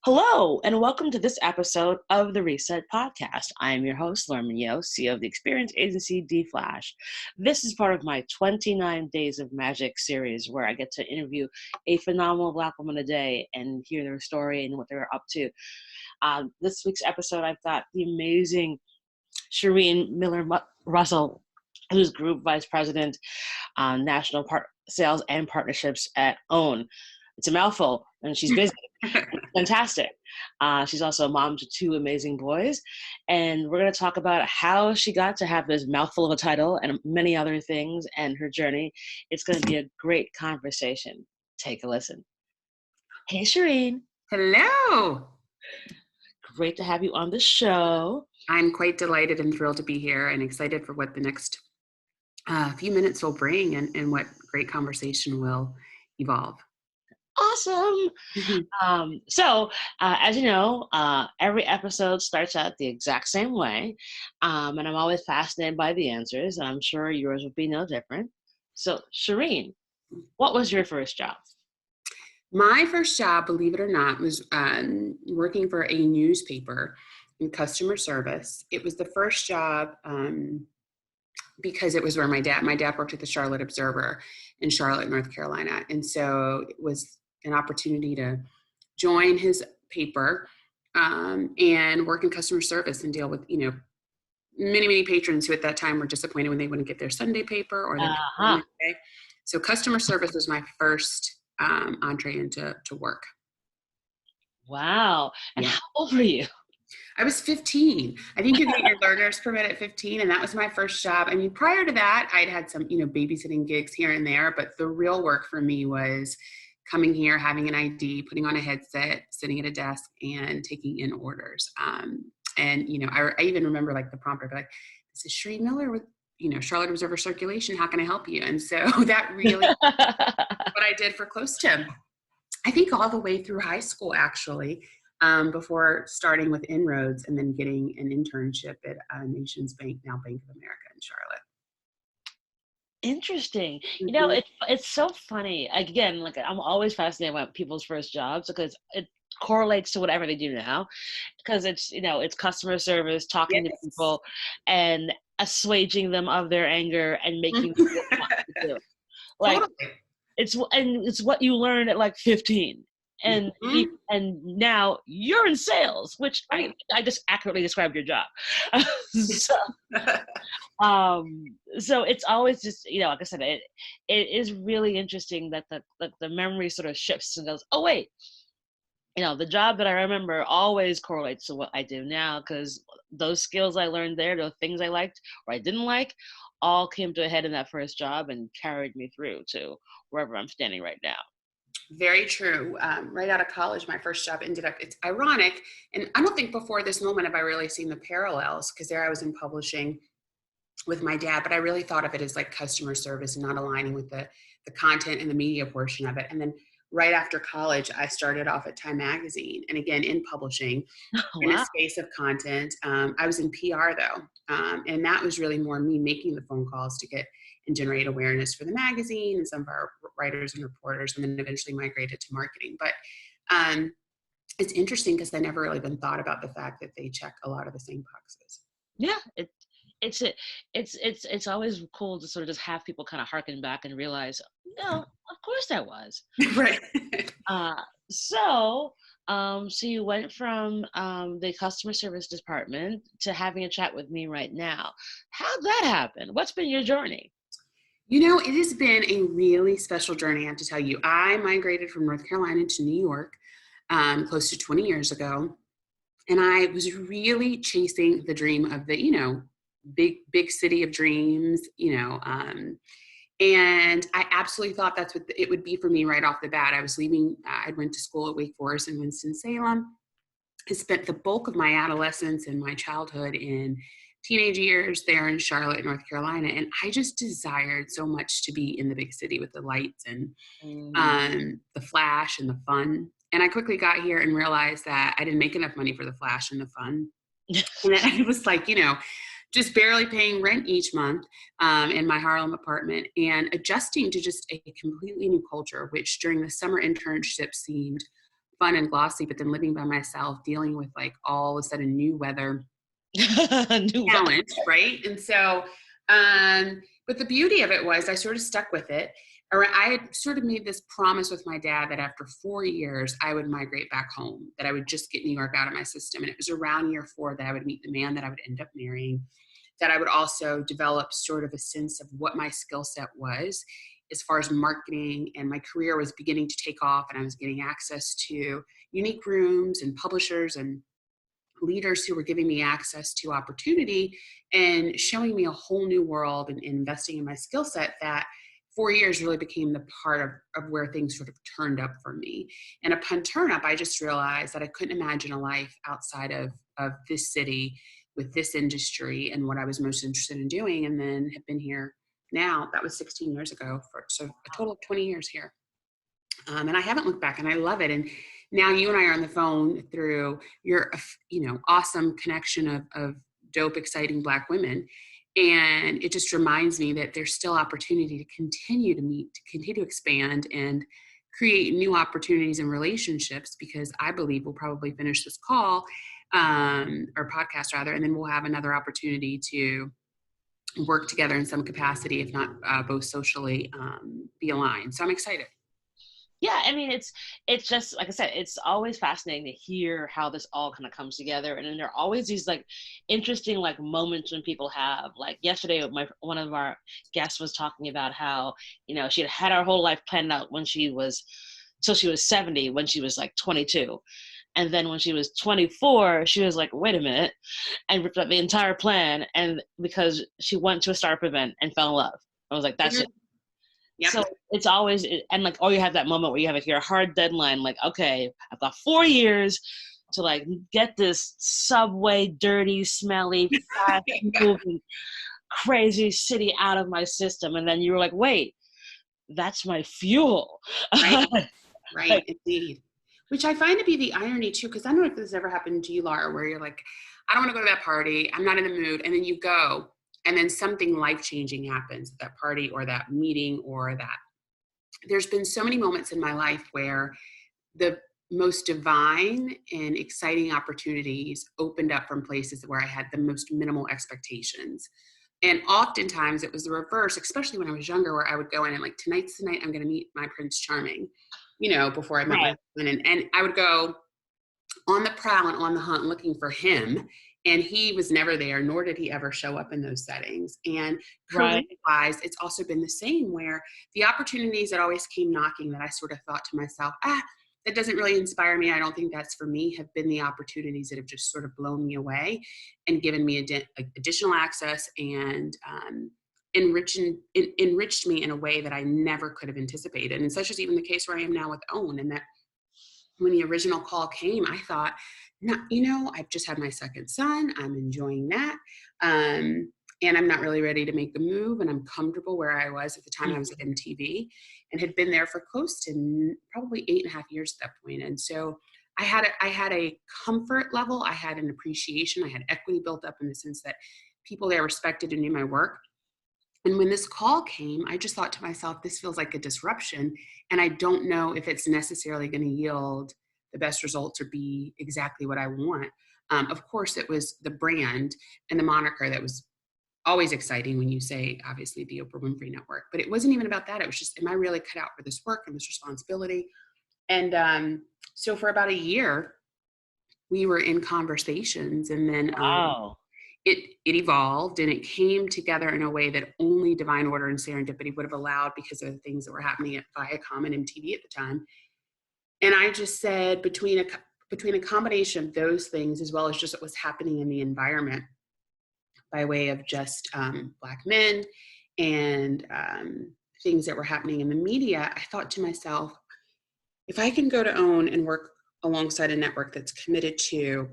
Hello, and welcome to this episode of the Reset Podcast. I am your host, Lauren Mignot, CEO of the experience agency D-Flash. This is part of my 29 Days of Magic series where I get to interview a phenomenal Black woman a day and hear their story and what they're up to. This week's episode, I've got the amazing Sheereen Miller-Russell, who's Group Vice President, National Sales and Partnerships at OWN. It's a mouthful, and she's busy. Fantastic. She's also a mom to two amazing boys. And we're going to talk about how she got to have this mouthful of a title and many other things and her journey. It's going to be a great conversation. Take a listen. Hey, Sheereen. Hello. Great to have you on the show. I'm quite delighted and thrilled to be here and excited for what the next few minutes will bring and what great conversation will evolve. Awesome. So, as you know, every episode starts out the exact same way, and I'm always fascinated by the answers, and I'm sure yours would be no different. So, Sheereen, what was your first job? My first job, believe it or not, was working for a newspaper in customer service. It was the first job because it was where my dad worked at the Charlotte Observer in Charlotte, North Carolina, and so it was an opportunity to join his paper and work in customer service and deal with, many patrons who at that time were disappointed when they wouldn't get their Sunday paper or their paper. So customer service was my first entree into work. Wow. And Yeah. how old were you? I was 15. I think you get your learner's permit at 15, and that was my first job. I mean, prior to that, I'd had some, babysitting gigs here and there, but the real work for me was coming here, having an ID, putting on a headset, sitting at a desk, and taking in orders. I even remember like the prompter, like, "This is Sheereen Miller with, Charlotte Observer Circulation. How can I help you?" And so that really what I did for close to, I think, all the way through high school, actually, before starting with inroads and then getting an internship at Nations Bank, now Bank of America in Charlotte. Interesting. Mm-hmm. It's so funny. Again, like I'm always fascinated by people's first jobs because it correlates to whatever they do now. Because it's customer service, talking to people, and assuaging them of their anger and making them want to do. Like Totally. it's what you learn at like 15. And and now you're in sales, which Right. I just accurately described your job. So it's always just, like I said, it is really interesting that the memory sort of shifts and goes, oh wait, the job that I remember always correlates to what I do now, because those skills I learned there, those things I liked or I didn't like, all came to a head in that first job and carried me through to wherever I'm standing right now. Very true. Right out of college, my first job it's ironic. And I don't think before this moment have I really seen the parallels, because there I was in publishing with my dad, but I really thought of it as like customer service and not aligning with the content and the media portion of it. And then right after college, I started off at Time Magazine, and again, in publishing, in a space of content. I was in PR though. And that was really more me making the phone calls to get and generate awareness for the magazine and some of our writers and reporters, and then eventually migrated to marketing. But it's interesting because I never really even thought about the fact that they check a lot of the same boxes. Yeah, it's always cool to sort of just have people kind of harken back and realize, of course that was. Right. So you went from the customer service department to having a chat with me right now. How'd that happen? What's been your journey? It has been a really special journey, I have to tell you. I migrated from North Carolina to New York close to 20 years ago. And I was really chasing the dream of the, big city of dreams, and I absolutely thought that's what it would be for me right off the bat. I was leaving, I went to school at Wake Forest in Winston-Salem. I spent the bulk of my adolescence and my childhood in teenage years there in Charlotte, North Carolina. And I just desired so much to be in the big city with the lights and the flash and the fun. And I quickly got here and realized that I didn't make enough money for the flash and the fun. And it was like, just barely paying rent each month in my Harlem apartment and adjusting to just a completely new culture, which during the summer internship seemed fun and glossy, but then living by myself, dealing with like all of a sudden new weather New weather. challenge, right? And so, but the beauty of it was I sort of stuck with it. Or I had sort of made this promise with my dad that after 4 years, I would migrate back home, that I would just get New York out of my system. And it was around year 4 that I would meet the man that I would end up marrying, that I would also develop sort of a sense of what my skill set was as far as marketing, and my career was beginning to take off, and I was getting access to unique rooms and publishers and leaders who were giving me access to opportunity and showing me a whole new world and investing in my skill set. That 4 years really became the part of where things sort of turned up for me. And upon turn up, I just realized that I couldn't imagine a life outside of this city with this industry and what I was most interested in doing. And then have been here now. That was 16 years ago. So a total of 20 years here. And I haven't looked back, and I love it. And now you and I are on the phone through your, awesome connection of dope, exciting Black women. And it just reminds me that there's still opportunity to continue to meet, to continue to expand and create new opportunities and relationships, because I believe we'll probably finish this call, or podcast rather, and then we'll have another opportunity to work together in some capacity, if not both socially, be aligned. So I'm excited. Yeah, I mean, it's just like I said, it's always fascinating to hear how this all kind of comes together, and then there are always these like interesting like moments when people have, like yesterday, one of our guests was talking about how she had her whole life planned out when she was 70, when she was like 22, and then when she was 24, she was like, wait a minute, and ripped up the entire plan, and because she went to a startup event and fell in love. I was like, that's it. Yep. So it's always, and like, you have that moment where you have like your hard deadline, like, okay, I've got 4 years to like get this subway, dirty, smelly, fast moving, crazy city out of my system. And then you were like, wait, that's my fuel. Right, right, Like, indeed. Which I find to be the irony too, because I don't know if this has ever happened to you, Laura, where you're like, I don't want to go to that party, I'm not in the mood, and then you go, and then something life-changing happens at that party or that meeting, or that. There's been so many moments in my life where the most divine and exciting opportunities opened up from places where I had the most minimal expectations. And oftentimes it was the reverse, especially when I was younger, where I would go in and like, tonight's the night I'm going to meet my Prince Charming, before I met my husband. And I would go on the prowl and on the hunt looking for him. And he was never there, nor did he ever show up in those settings. And career-wise, it's also been the same, where the opportunities that always came knocking, that I sort of thought to myself, that doesn't really inspire me, I don't think that's for me, have been the opportunities that have just sort of blown me away and given me additional access, and enriched me in a way that I never could have anticipated. And such is even the case where I am now with OWN. And that when the original call came, I thought, I've just had my second son. I'm enjoying that. And I'm not really ready to make the move. And I'm comfortable where I was at the time. I was at MTV and had been there for close to probably 8.5 years at that point. And so I had a comfort level. I had an appreciation. I had equity built up in the sense that people there respected and knew my work. And when this call came, I just thought to myself, this feels like a disruption. And I don't know if it's necessarily going to yield the best results or be exactly what I want. Of course, it was the brand and the moniker that was always exciting when you say, obviously, the Oprah Winfrey Network. But it wasn't even about that. It was just, am I really cut out for this work and this responsibility? And so for about a year, we were in conversations. And then it evolved, and it came together in a way that only divine order and serendipity would have allowed, because of the things that were happening at Viacom and MTV at the time. And I just said, between a combination of those things, as well as just what was happening in the environment by way of just Black men and things that were happening in the media, I thought to myself, if I can go to OWN and work alongside a network that's committed to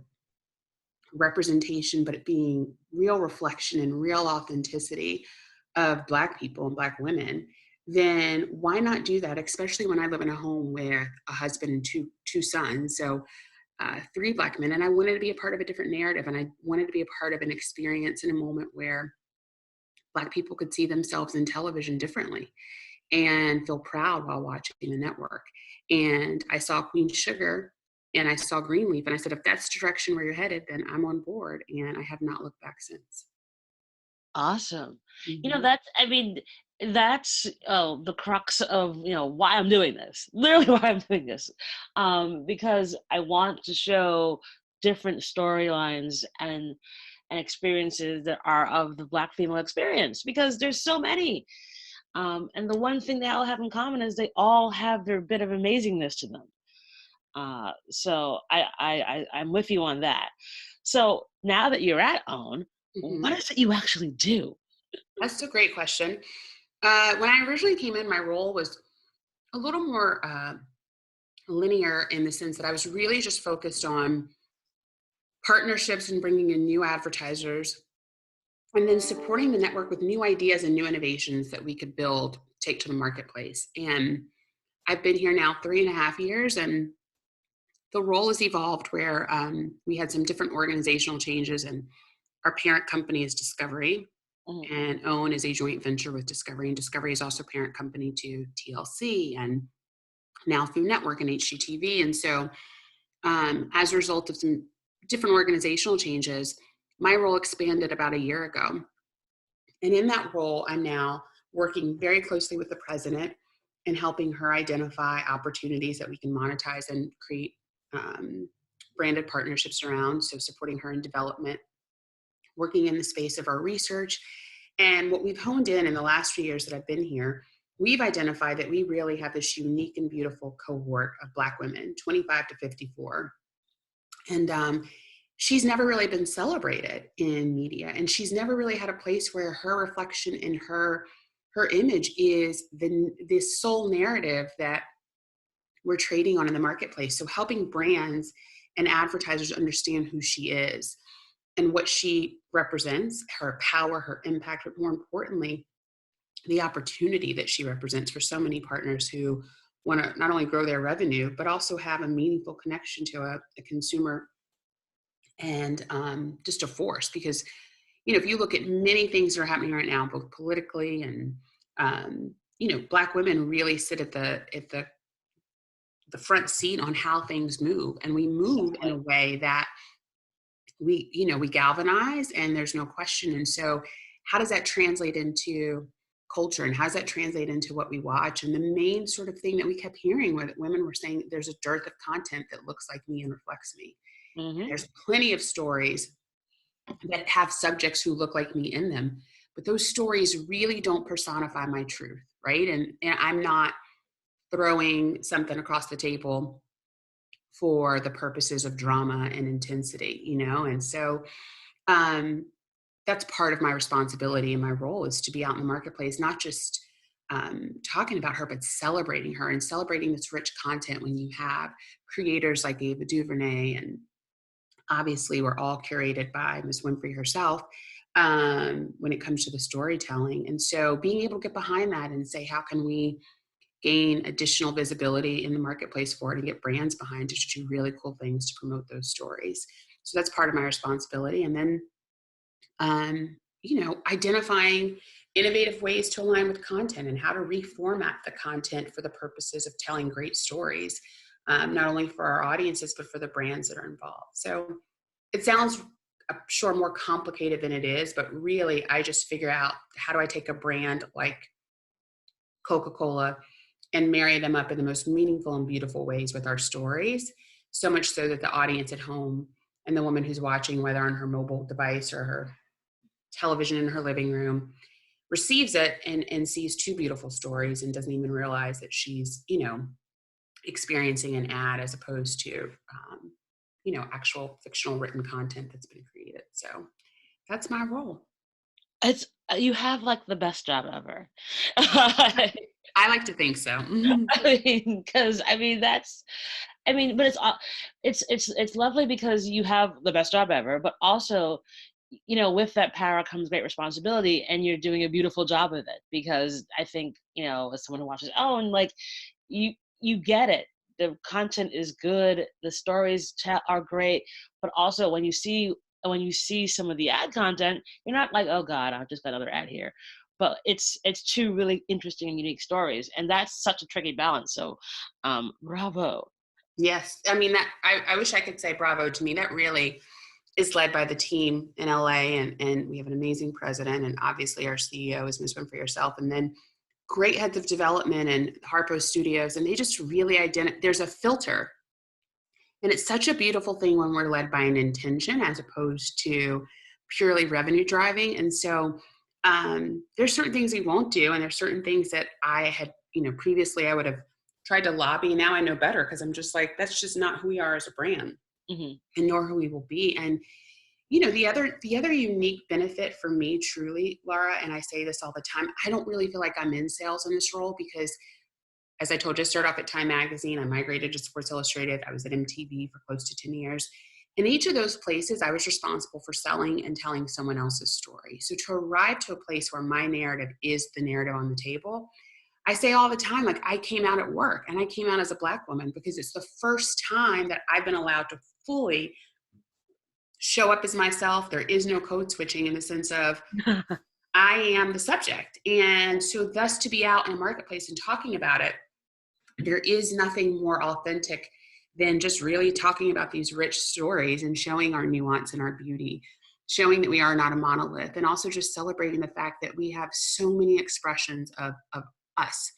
representation, but it being real reflection and real authenticity of Black people and Black women, then why not do that? Especially when I live in a home with a husband and two sons. So 3 Black men, and I wanted to be a part of a different narrative, and I wanted to be a part of an experience in a moment where Black people could see themselves in television differently and feel proud while watching the network. And I saw Queen Sugar and I saw Greenleaf, and I said, if that's the direction where you're headed, then I'm on board. And I have not looked back since. Awesome. You know, Hmm. that's, I mean, that's the crux of, why I'm doing this. Literally why I'm doing this. Because I want to show different storylines and experiences that are of the Black female experience, because there's so many. And the one thing they all have in common is they all have their bit of amazingness to them. So I'm with you on that. So now that you're at OWN, Hmm. what is it you actually do? That's a great question. When I originally came in, my role was a little more linear in the sense that I was really just focused on partnerships and bringing in new advertisers, and then supporting the network with new ideas and new innovations that we could build, take to the marketplace. And I've been here now 3.5 years, and the role has evolved where we had some different organizational changes, and our parent company is Discovery, Mhm. and OWN is a joint venture with Discovery, and Discovery is also parent company to TLC and now Food Network and HGTV. And so as a result of some different organizational changes, my role expanded about a year ago. And in that role, I'm now working very closely with the president and helping her identify opportunities that we can monetize and create um, branded partnerships around. So, supporting her in development, working in the space of our research. And what we've honed in the last few years that I've been here, we've identified that we really have this unique and beautiful cohort of Black women, 25 to 54. And she's never really been celebrated in media, and she's never really had a place where her reflection and her image is this sole narrative that we're trading on in the marketplace. So helping brands and advertisers understand who she is and what she represents, her power, her impact, but more importantly, the opportunity that she represents for so many partners who want to not only grow their revenue, but also have a meaningful connection to a consumer and just a force. Because, if you look at many things that are happening right now, both politically and, Black women really sit at the front seat on how things move. And we move in a Exactly. way that we galvanize, and there's no question. And so how does that translate into culture, and how does that translate into what we watch? And the main sort of thing that we kept hearing were that women were saying, there's a dearth of content that looks like me and reflects me. Hmm. There's plenty of stories that have subjects who look like me in them, but those stories really don't personify my truth, right? And I'm not throwing something across the table for the purposes of drama and intensity, and so um, that's part of my responsibility and my role is to be out in the marketplace, not just talking about her, but celebrating her and celebrating this rich content. When you have creators like Ava DuVernay, and obviously we're all curated by Miss Winfrey herself when it comes to the storytelling. And so being able to get behind that and say, how can we gain additional visibility in the marketplace for it and get brands behind it to do really cool things to promote those stories. So that's part of my responsibility. And then identifying innovative ways to align with content and how to reformat the content for the purposes of telling great stories, not only for our audiences, but for the brands that are involved. So it sounds, I'm sure, more complicated than it is, but really, I just figure out, how do I take a brand like Coca-Cola and marry them up in the most meaningful and beautiful ways with our stories, so much so that the audience at home and the woman who's watching, whether on her mobile device or her television in her living room, receives it and sees two beautiful stories and doesn't even realize that she's, experiencing an ad as opposed to, actual fictional written content that's been created. So that's my role. It's you have like the best job ever. I like to think so. Because but it's lovely because you have the best job ever, but also, with that power comes great responsibility, and you're doing a beautiful job of it. Because I think, as someone who watches, and like you you get it. The content is good, the stories are great, but also when you see some of the ad content, you're not like, oh God, I've just got another ad here. But it's two really interesting and unique stories, and that's such a tricky balance. So, bravo. Yes. I mean, that I wish I could say bravo. To me, that really is led by the team in LA, and we have an amazing president, and obviously our CEO is Ms. Winfrey herself, and then great heads of development and Harpo Studios, and they just really there's a filter. And it's such a beautiful thing when we're led by an intention as opposed to purely revenue driving. And so there's certain things we won't do, and there's certain things that I had, previously I would have tried to lobby. Now I know better because I'm just like, that's just not who we are as a brand, and nor who we will be. And the other unique benefit for me, truly, Laura, and I say this all the time, I don't really feel like I'm in sales in this role because, as I told you, I started off at Time Magazine. I migrated to Sports Illustrated. I was at MTV for close to 10 years. In each of those places, I was responsible for selling and telling someone else's story. So to arrive to a place where my narrative is the narrative on the table, I say all the time, like, I came out at work and I came out as a Black woman because it's the first time that I've been allowed to fully show up as myself. There is no code switching in the sense of I am the subject. And so thus to be out in a marketplace and talking about it, there is nothing more authentic than just really talking about these rich stories and showing our nuance and our beauty, showing that we are not a monolith, and also just celebrating the fact that we have so many expressions of us,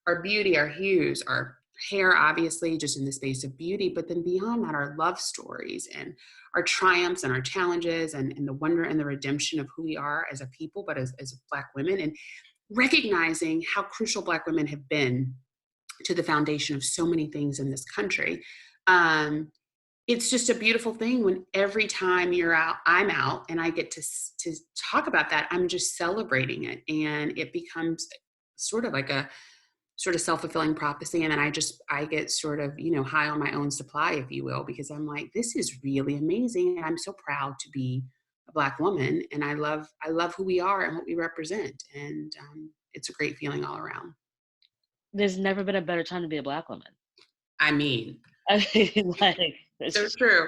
our beauty, our hues, our hair, obviously, just in the space of beauty, but then beyond that, our love stories and our triumphs and our challenges and the wonder and the redemption of who we are as a people, but as Black women, and recognizing how crucial Black women have been to the foundation of so many things in this country. It's just a beautiful thing when every time you're out, I'm out, and I get to talk about that. I'm just celebrating it, and it becomes sort of like a sort of self-fulfilling prophecy. And then I get sort of, high on my own supply, if you will, because I'm like, this is really amazing. And I'm so proud to be a Black woman. And I love who we are and what we represent. And it's a great feeling all around. There's never been a better time to be a Black woman. I mean, like, so true.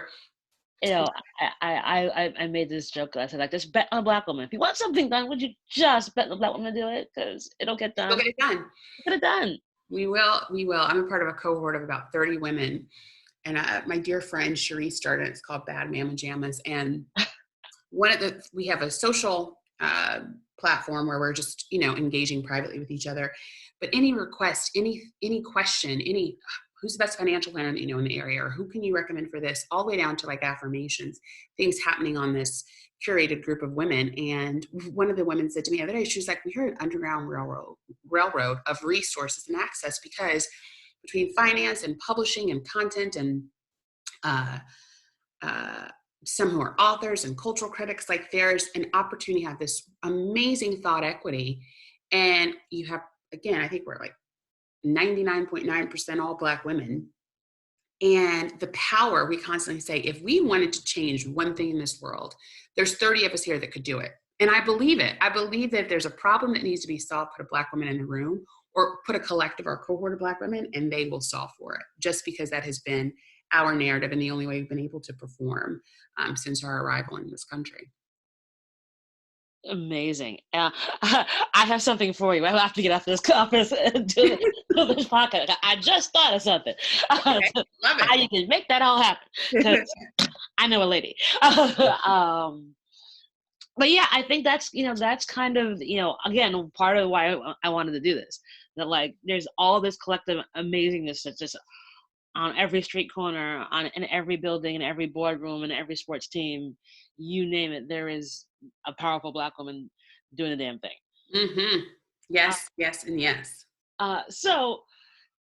I made this joke. I said, like, just bet on a Black woman. If you want something done, would you just bet on a Black woman to do it? Because it'll get done. We'll get it done. Get it done. We will. I'm a part of a cohort of about 30 women. And my dear friend Sheereen started, it's called Bad Mama Jammas. And we have a social platform where we're just, engaging privately with each other. But any request, any question, who's the best financial planner that you know in the area, or who can you recommend for this, all the way down to like affirmations, things happening on this curated group of women. And one of the women said to me the other day, she was like, we heard an underground railroad of resources and access, because between finance and publishing and content and some who are authors and cultural critics, like, there's an opportunity to have this amazing thought equity. And you have, again, I think we're like 99.9% all Black women. And the power, we constantly say, if we wanted to change one thing in this world, there's 30 of us here that could do it. And I believe it. I believe that if there's a problem that needs to be solved, put a Black woman in the room, or put a collective or a cohort of Black women, and they will solve for it, just because that has been our narrative and the only way we've been able to perform since our arrival in this country. Amazing. I have something for you. I have to get off this conference and do this podcast. I just thought of something. Okay, love it. How you can make that all happen. I know a lady. But yeah, I think that's kind of, again, part of why I wanted to do this. That, like, there's all this collective amazingness that's just on every street corner, in every building, in every boardroom, in every sports team, you name it, there is a powerful Black woman doing the damn thing. Mm-hmm. Yes, yes, and yes. So,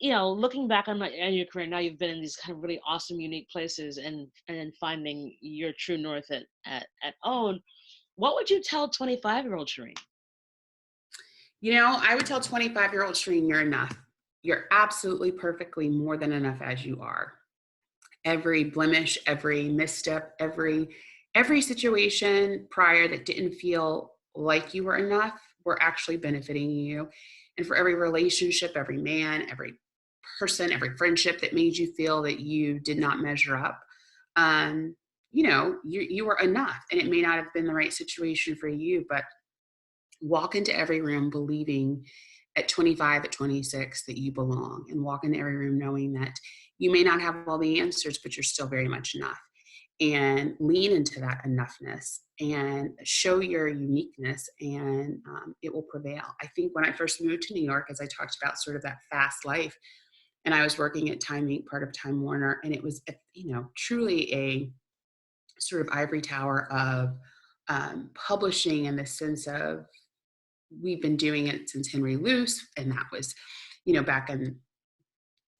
looking back on your career, now you've been in these kind of really awesome, unique places, and then finding your true north at OWN. What would you tell 25-year-old Sheereen? I would tell 25-year-old Sheereen, you're enough. You're absolutely perfectly more than enough as you are. Every blemish, every misstep, every situation prior that didn't feel like you were enough were actually benefiting you. And for every relationship, every man, every person, every friendship that made you feel that you did not measure up, you were enough. And it may not have been the right situation for you, but walk into every room believing at 25, at 26, that you belong, and walk into every room knowing that You may not have all the answers, but you're still very much enough. And lean into that enoughness and show your uniqueness, and it will prevail. I think when I first moved to New York, as I talked about sort of that fast life, and I was working at Time Inc., part of Time Warner, and it was, truly a sort of ivory tower of publishing, in the sense of, we've been doing it since Henry Luce, and that was, back in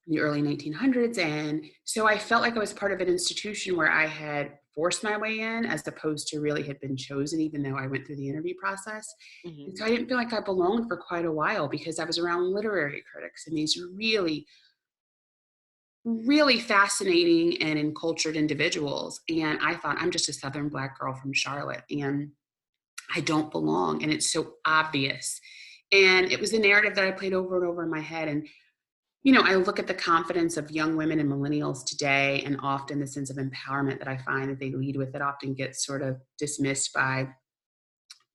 the early 1900s. And so I felt like I was part of an institution where I had forced my way in, as opposed to really had been chosen, even though I went through the interview process. Mm-hmm. And so I didn't feel like I belonged for quite a while, because I was around literary critics and these really, really fascinating and encultured individuals. And I thought, I'm just a Southern Black girl from Charlotte, and I don't belong. And it's so obvious. And it was a narrative that I played over and over in my head. And I look at the confidence of young women and millennials today, and often the sense of empowerment that I find that they lead with, that often gets sort of dismissed by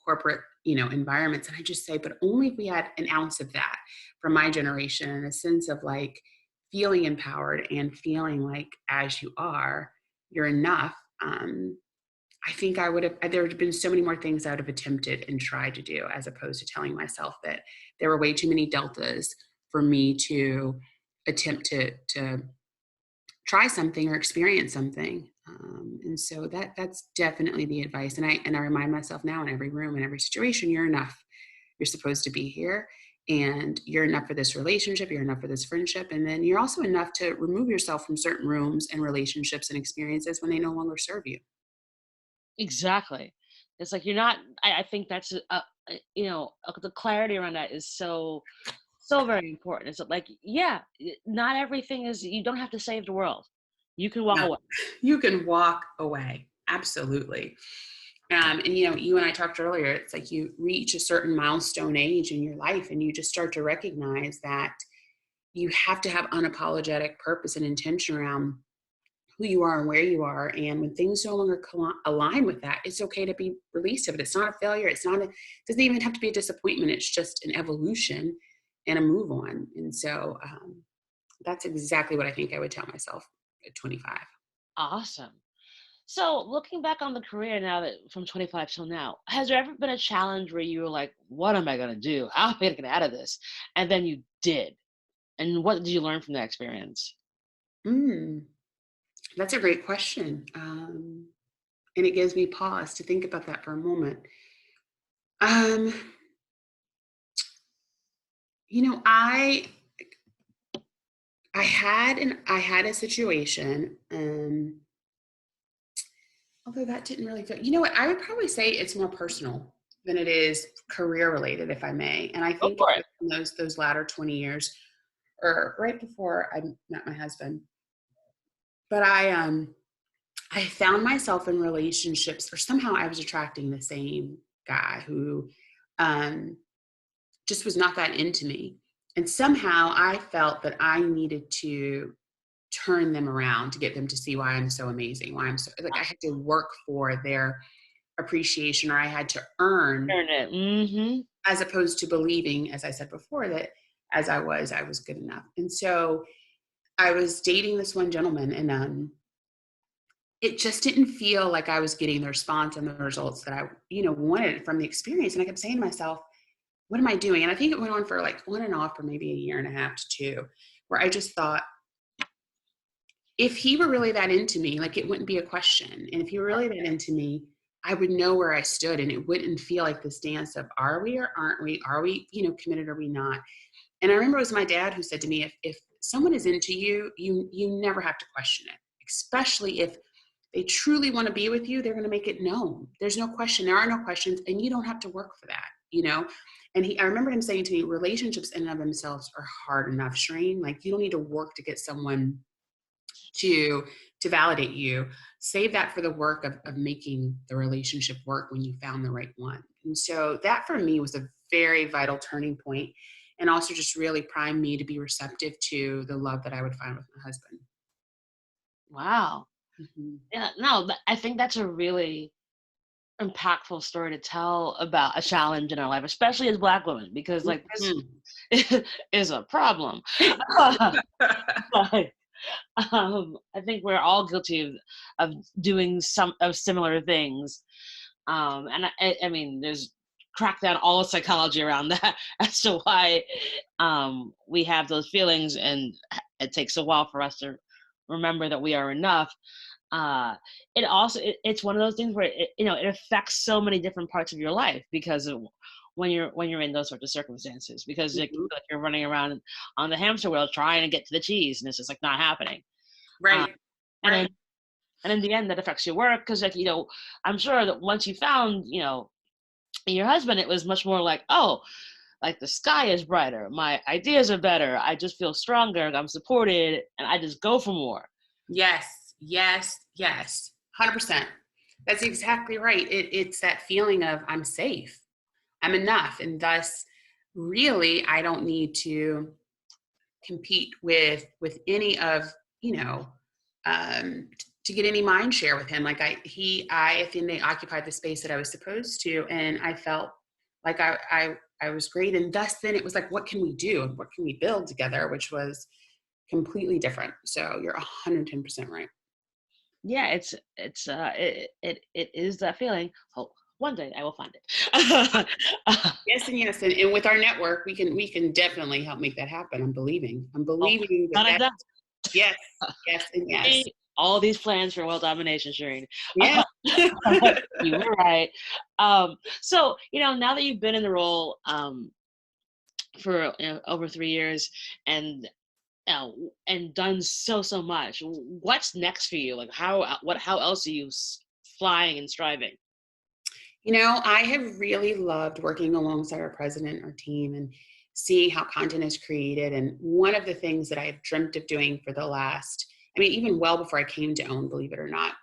corporate, environments. And I just say, but only if we had an ounce of that from my generation, and a sense of like feeling empowered and feeling like, as you are, you're enough. I think there would have been so many more things I would have attempted and tried to do, as opposed to telling myself that there were way too many deltas for me to attempt to try something or experience something. And so that's definitely the advice. And I remind myself now, in every room, in every situation, you're enough. You're supposed to be here, and you're enough for this relationship. You're enough for this friendship. And then you're also enough to remove yourself from certain rooms and relationships and experiences when they no longer serve you. Exactly. It's like you're not. I think that's the clarity around that is so very important. It's like, yeah, not everything is. You don't have to save the world. You can walk No, away. you can walk away. Absolutely. And you and I talked earlier, it's like you reach a certain milestone age in your life, and you just start to recognize that you have to have unapologetic purpose and intention around who you are and where you are. And when things no longer align with that, it's okay to be released of it. It's not a failure. It doesn't even have to be a disappointment. It's just an evolution and a move on. And so that's exactly what I think I would tell myself at 25. Awesome. So looking back on the career now, that from 25 till now, has there ever been a challenge where you were like, what am I going to do? How am I going to get out of this? And then you did. And what did you learn from that experience? Mm, that's a great question. And it gives me pause to think about that for a moment. Um, I had a situation, although that didn't really feel, what, I would probably say it's more personal than it is career related, if I may. And I Go think for it it. was those latter 20 years, or right before I met my husband. But I found myself in relationships, or somehow I was attracting the same guy who um, just was not that into me. And somehow I felt that I needed to turn them around to get them to see why I'm so amazing, why I'm so, like, I had to work for their appreciation, or I had to earn, Turn it. Mm-hmm. as opposed to believing, as I said before, that as I was good enough. And so I was dating this one gentleman, and it just didn't feel like I was getting the response and the results that I, wanted from the experience. And I kept saying to myself, what am I doing? And I think it went on for like on and off for maybe a year and a half to two, where I just thought, if he were really that into me, like, it wouldn't be a question. And if he were really that into me, I would know where I stood, and it wouldn't feel like this dance of, are we or aren't we? Are we, committed or are we not? And I remember it was my dad who said to me, if someone is into you, you never have to question it, especially if they truly want to be with you, they're going to make it known. There's no question. There are no questions, and you don't have to work for that, And I remember him saying to me, relationships in and of themselves are hard enough, Sheereen. Like, you don't need to work to get someone to validate you. Save that for the work of making the relationship work when you found the right one. And so that for me was a very vital turning point, and also just really primed me to be receptive to the love that I would find with my husband. Wow. Mm-hmm. Yeah, no, I think that's a really impactful story to tell about a challenge in our life, especially as Black women, because like this is a problem. But I think we're all guilty of doing some of similar things. And I mean, there's crack down all the psychology around that as to why we have those feelings, and it takes a while for us to remember that we are enough. It also it's one of those things where it affects so many different parts of your life because of when you're in those sorts of circumstances, because Mhm. like you're running around on the hamster wheel trying to get to the cheese, and it's just like not happening. Uh, Right. and Right. then and in the end that affects your work, because like I'm sure that once you found your husband, it was much more like, oh, like the sky is brighter, my ideas are better, I just feel stronger, I'm supported, and I just go for more. Yes. Yes. Yes. 100%. That's exactly right. It's that feeling of I'm safe, I'm enough, and thus, really, I don't need to compete with any of you know to get any mind share with him. Like I at the end, they occupied the space that I was supposed to, and I felt like I was great. And thus then it was like, what can we do and what can we build together, which was completely different. So you're 110% right. Yeah, it is that feeling. Oh, one day I will find it. Yes, and yes, and with our network we can definitely help make that happen. I'm Oh, believing not that. enough. Yes, yes, and yes. See, all these plans for world domination, Shireen. Yes. You were right. So now that you've been in the role for over 3 years, and and done so much, what's next for you? Like how else are you flying and striving? I have really loved working alongside our president, our team, and seeing how content is created. And one of the things that I have dreamt of doing for the last, I mean, even well before I came to OWN, believe it or not,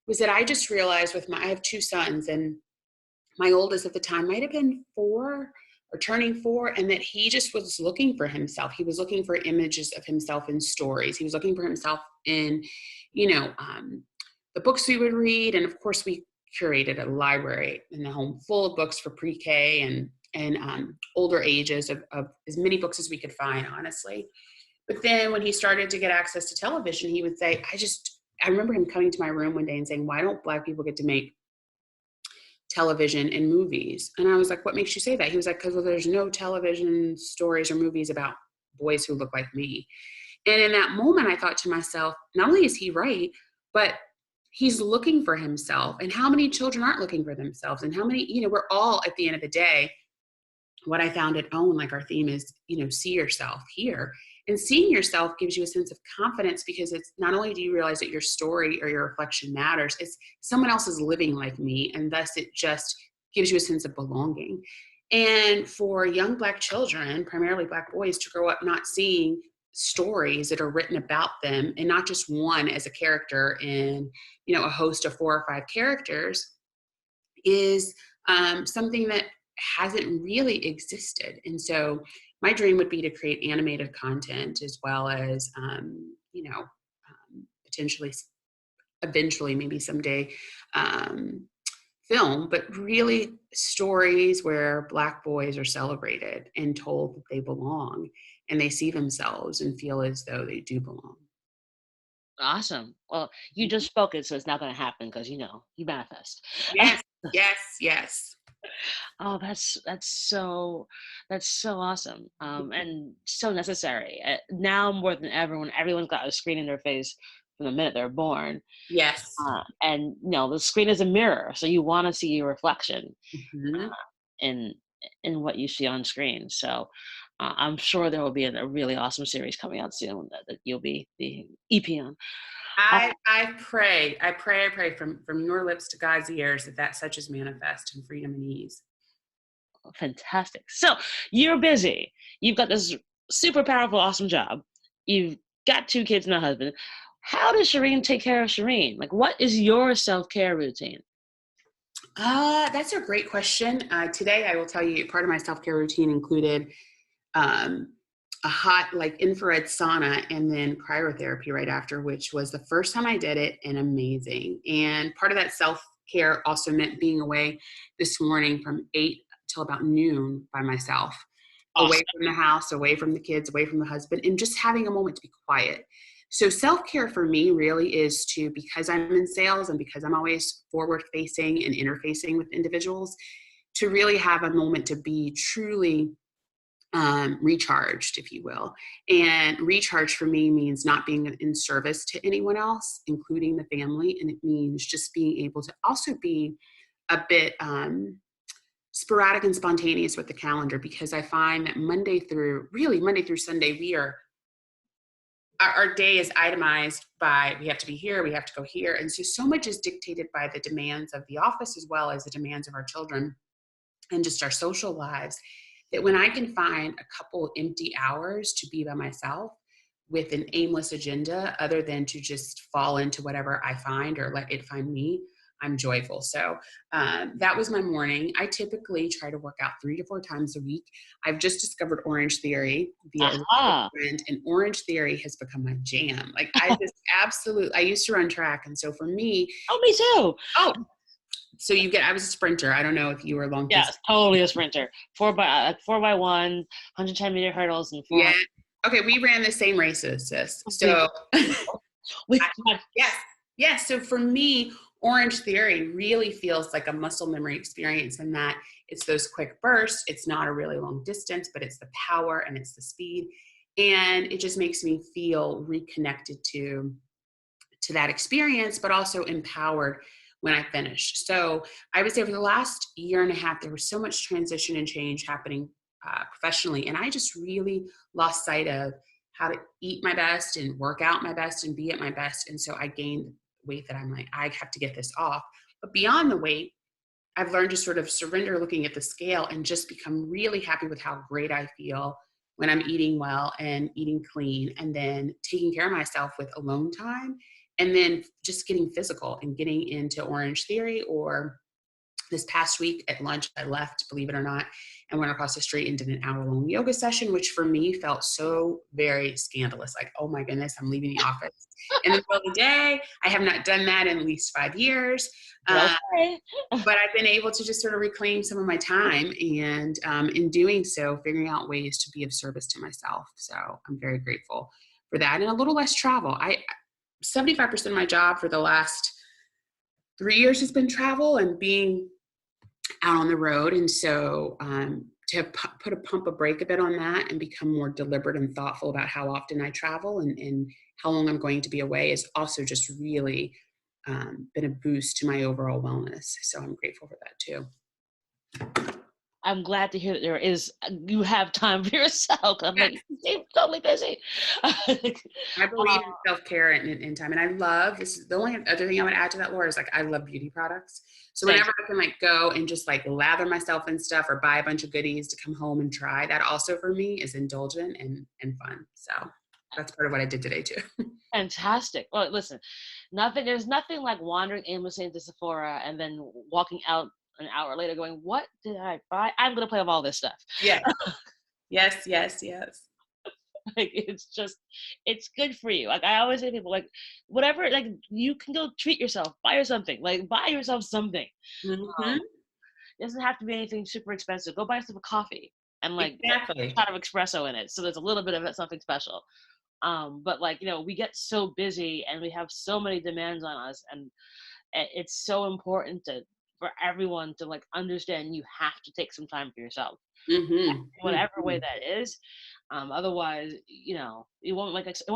was that I just realized I have two sons, and my oldest at the time might have been 4 or turning 4, and that he just was looking for himself. He was looking for images of himself in stories. He was looking for himself in, you know, the books we would read, and of course we curated a library in the home full of books for pre-K and older ages of as many books as we could find, honestly. But then when he started to get access to television, he would say, I remember him coming to my room one day and saying, why don't Black people get to make television and movies? And I was like, what makes you say that? He was like, because there's no television stories or movies about boys who look like me. And in that moment, I thought to myself, not only is he right, but he's looking for himself. And how many children aren't looking for themselves? And how many, we're all at the end of the day, what I found at OWN, like our theme is, see yourself here. And seeing yourself gives you a sense of confidence, because it's not only do you realize that your story or your reflection matters, it's someone else is living like me. And thus it just gives you a sense of belonging. And for young Black children, primarily Black boys, to grow up not seeing stories that are written about them, and not just one as a character in, a host of 4 or 5 characters, is something that hasn't really existed. And so my dream would be to create animated content, as well as, potentially, eventually, maybe someday, um, film, but really stories where Black boys are celebrated and told that they belong, and they see themselves and feel as though they do belong. Awesome. Well, you just spoke it, so it's not going to happen because you manifest. Yes, yes, yes. Oh, that's so awesome, and so necessary now more than ever, when everyone's got a screen in their face from the minute they're born. Yes. And the screen is a mirror, so you want to see your reflection Mhm. in what you see on screen. So I'm sure there will be a really awesome series coming out soon that you'll be the EP on. Uh, I pray from your lips to God's ears that such is manifest in freedom and ease. Fantastic. So you're busy. You've got this super powerful, awesome job. You've got 2 kids and a husband. How does Shireen take care of Shireen? Like, what is your self-care routine? That's a great question. Today, I will tell you, part of my self-care routine included um, a hot, like, infrared sauna and then cryotherapy right after, which was the first time I did it, and amazing. And part of that self-care also meant being away this morning from 8 till about noon by myself. away Awesome. from the house, away from the kids, away from the husband, and just having a moment to be quiet. So self-care for me really is to, because I'm in sales and because I'm always forward facing and interfacing with individuals, to really have a moment to be truly recharged, if you will. And recharge for me means not being in service to anyone else, including the family. And it means just being able to also be a bit sporadic and spontaneous with the calendar, because I find that Monday through Sunday, our day is itemized by, we have to be here, we have to go here. And so much is dictated by the demands of the office as well as the demands of our children and just our social lives, that when I can find a couple empty hours to be by myself with an aimless agenda other than to just fall into whatever I find or let it find me, I'm joyful. So that was my morning. I typically try to work out 3 to 4 times a week. I've just discovered Orange Theory via a Aha. friend, and Orange Theory has become my jam. Like I used to run track. And so for me, Oh, me too. oh, so I was a sprinter. I don't know if you were long Yeah, distance. totally a sprinter. 4x1, 110-meter hurdles, and Yeah. 400. Okay. We ran the same races, sis. So We, yes. Yes. So for me, Orange Theory really feels like a muscle memory experience in that it's those quick bursts. It's not a really long distance, but it's the power and it's the speed. And it just makes me feel reconnected to that experience, but also empowered when I finish. So I would say over the last year and a half, there was so much transition and change happening professionally. And I just really lost sight of how to eat my best and work out my best and be at my best. And so I gained weight that I'm like, I have to get this off. But beyond the weight, I've learned to sort of surrender looking at the scale and just become really happy with how great I feel when I'm eating well and eating clean, and then taking care of myself with alone time, and then just getting physical and getting into Orange Theory. Or this past week at lunch, I left, believe it or not, and went across the street and did an hour-long yoga session, which for me felt so very scandalous. Like, oh my goodness, I'm leaving the office in the middle of the day. I have not done that in at least 5 years. okay. But I've been able to just sort of reclaim some of my time, and in doing so, figuring out ways to be of service to myself. So I'm very grateful for that, and a little less travel. 75% of my job for the last 3 years has been travel and being out on the road. And so to have put a pump a break a bit on that and become more deliberate and thoughtful about how often I travel and how long I'm going to be away is also just really been a boost to my overall wellness. So I'm grateful for that too. I'm glad to hear that you have time for yourself. I'm like, you're totally busy. I believe in self-care and time. And I love, this is the only other thing I would add to that, Laura, is like, I love beauty products. So Same. whenever I can like go and just like lather myself in stuff or buy a bunch of goodies to come home and try, that also for me is indulgent and fun. So that's part of what I did today too. Fantastic. Well, listen, there's nothing like wandering aimlessly into Sephora and then walking out an hour later going, what did I buy? I'm going to play with all this stuff. Yes. Yes. Like, it's good for you. Like, I always say to people, like, whatever, like, you can go treat yourself, buy yourself something. Mm-hmm. It doesn't have to be anything super expensive. Go buy yourself a coffee and like Exactly. a shot of espresso in it. So there's a little bit of something special. But like, we get so busy and we have so many demands on us, and it's so important for everyone to like understand you have to take some time for yourself, Mm-hmm. whatever way that is. Otherwise, it won't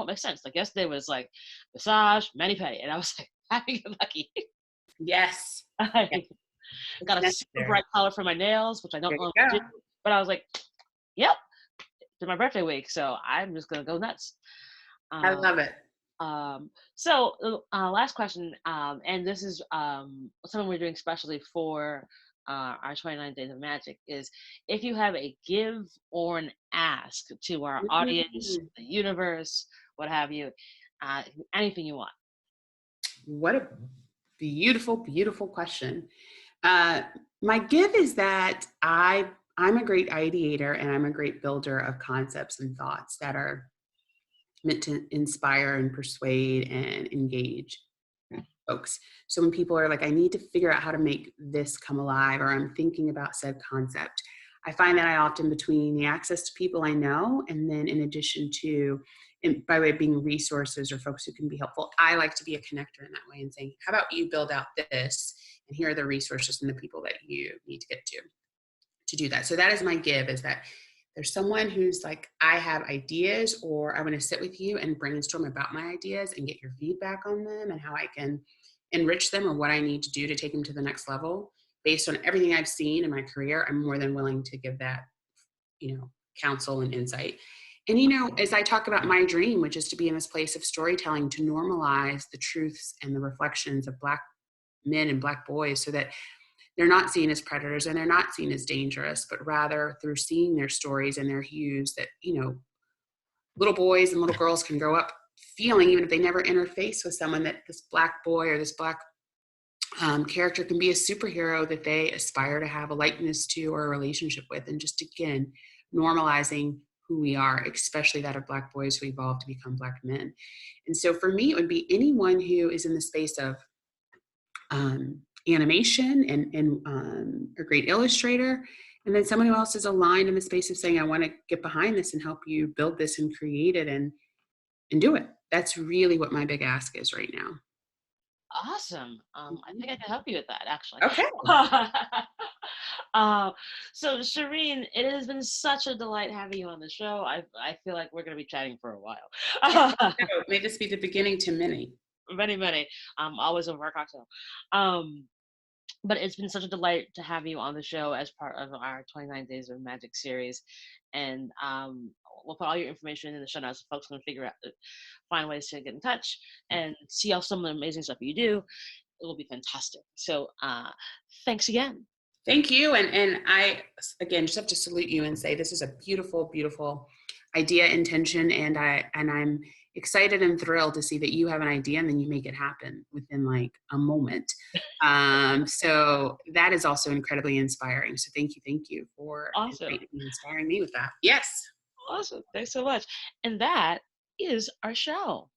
make sense. Like yesterday was like massage, mani-pedi, and I was like, happy go lucky. Yes. I got a super bright color for my nails, which I don't normally do, but I was like, yep, it's my birthday week, so I'm just gonna go nuts. I love it. So last question, and this is something we're doing specially for our 29 Days of Magic, is if you have a give or an ask to our audience, the universe, what have you, anything you want. What a beautiful, beautiful question. My give is that I'm a great ideator and I'm a great builder of concepts and thoughts that are meant to inspire and persuade and engage folks. So when people are like, I need to figure out how to make this come alive, or I'm thinking about said concept, I find that I often, between the access to people I know, and then in addition to, by way of being resources or folks who can be helpful, I like to be a connector in that way and saying, how about you build out this? And here are the resources and the people that you need to get to do that. So that is my give, is that there's someone who's like, I have ideas, or I want to sit with you and brainstorm about my ideas and get your feedback on them and how I can enrich them or what I need to do to take them to the next level. Based on everything I've seen in my career, I'm more than willing to give that, counsel and insight. And, as I talk about my dream, which is to be in this place of storytelling, to normalize the truths and the reflections of Black men and Black boys, so that they're not seen as predators and they're not seen as dangerous, but rather through seeing their stories and their hues that, little boys and little girls can grow up feeling, even if they never interface with someone, that this Black boy or this Black character can be a superhero that they aspire to have a likeness to or a relationship with. And just, again, normalizing who we are, especially that of Black boys who evolve to become Black men. And so for me, it would be anyone who is in the space of animation and a great illustrator, and then someone who else is aligned in the space of saying, I want to get behind this and help you build this and create it and do it. That's really what my big ask is right now. Awesome. I think I can help you with that, actually. Okay. So, Sheereen, it has been such a delight having you on the show. I feel like we're going to be chatting for a while. May this be the beginning to many. Many, many. Always over our cocktail. But it's been such a delight to have you on the show as part of our 29 Days of Magic series. And we'll put all your information in the show notes so folks can find ways to get in touch and see how some of the amazing stuff you do. It will be fantastic. So thanks again. Thank you. And I, again, just have to salute you and say this is a beautiful, beautiful idea, intention. And I'm excited and thrilled to see that you have an idea and then you make it happen within like a moment. So that is also incredibly inspiring. So thank you for inspiring me with that. Yes. Awesome. Thanks so much. And that is our show.